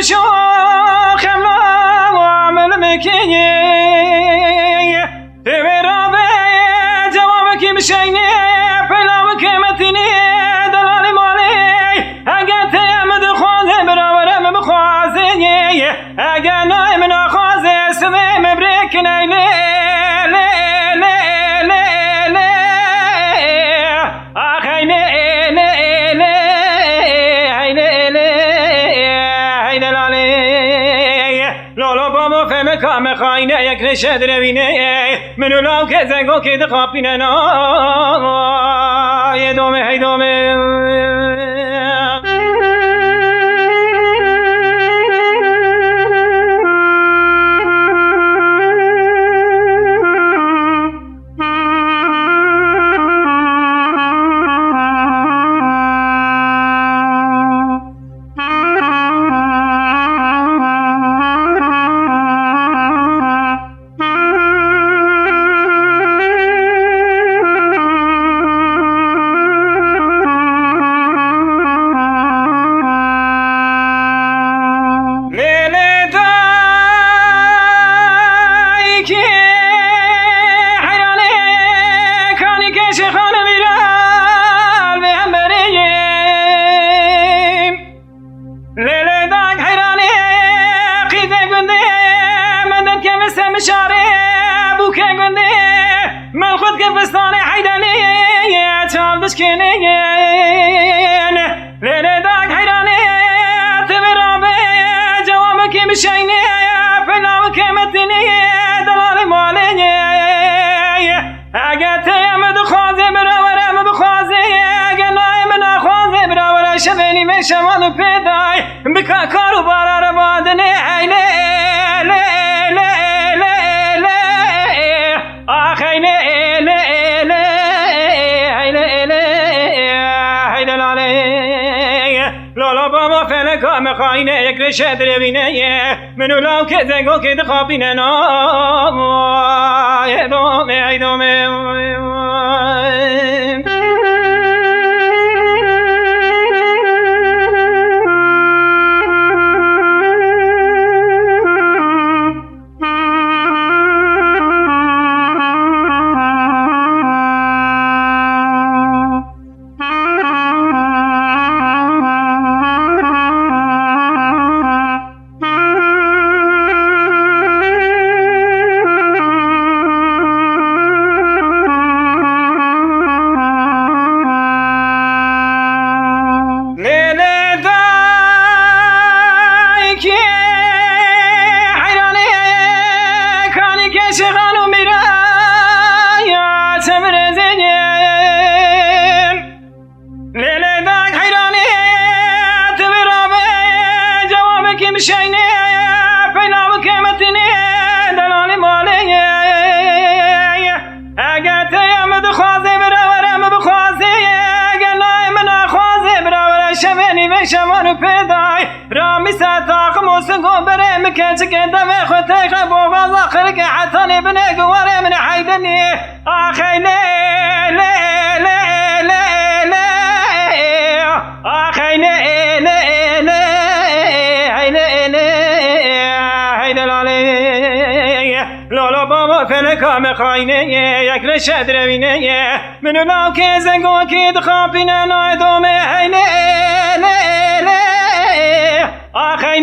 شوخ عامل مكيني برابي جوابك مشيني فلاوك متني دلالي مالي اقات يمد خوزي براورم بخوزي اقانا من خوزي سمي مبريك نيلي کام خاینه یک رشد روینه منو لاو که زنگو که دخابینه نا یه دومه هی دومه بستاني حيداني تابس كنين ليلة داك حيراني تبرابي جوابك مشيني فلاوك متني دلالي مالي اقات يمد خوزي براورة مبخوزي اقناي من اخوزي براورة شبيني من شمال بيداي بكا كارو بارا ربادني عيني کام خاینه یک رشد روینه منو لاو که زنگو که دخابینه نا یه دومه شغالو میرا یا تمرزیم لیله داک حیرانی تبرابه جوابك مشيني فلاوك متني دلالي مالي اقات يمد خوزي براورم بخوزي قناي من خوزي براورم شبيني بشمان پیدای رامی ستاق موسنگو بره مکچ که دمه خوته بوغاز آخر که حتانی بنه گواره من حیدنی آخی لی آخی لولا بابا فلکام خاینه یک رشد روینه منو لاو که زنگو که دخابینه نای دومه حیله آخی